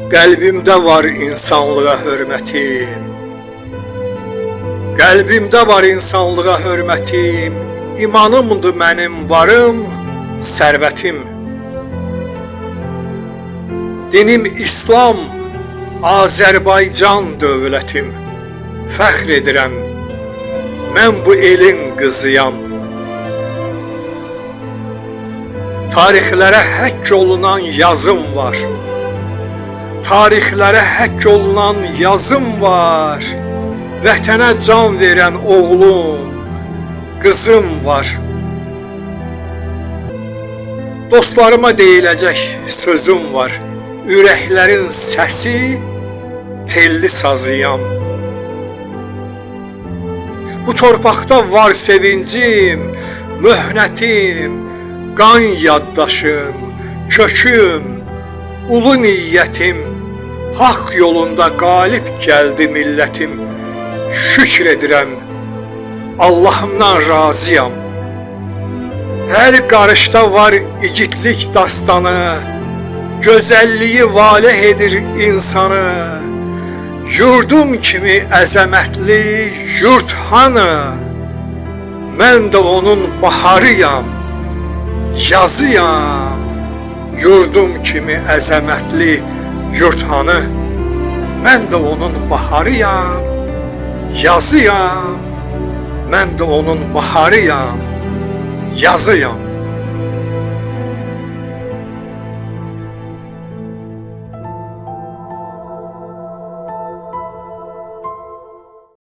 Qəlbimdə var insanlığa hörmətim. Qəlbimdə var insanlığa hörmətim. İmanımdır mənim varım, sərvətim. Dinim İslam, Azərbaycan dövlətim. Fəxr edirəm, mən bu elin qızıyam. Tarixlərə həkk olunan yazım var. Tarixlərə həkk olunan yazım var. Vətənə can verən oğlum, qızım var. Dostlarıma deyiləcək sözüm var. Ürəklərin səsi, telli sazıyam. Bu torpaqda var sevincim, möhnətim, qan yaddaşım, köküm, ulu niyyətim. Haqq yolunda qalib gəldi millətim. Şükr edirəm, Allahımdan razıyam. Hər qarışda var igidlik dastanı, gözəlliyi valeh edir insanı. Yurdum kimi əzəmətli yurt hanı? Mən də onun baharıyam, yazıyam. Yurdum kimi əzəmətli yurt hanı? Mən də onun baharıyam, yazıyam. Mən də onun baharıyam, yazıyam.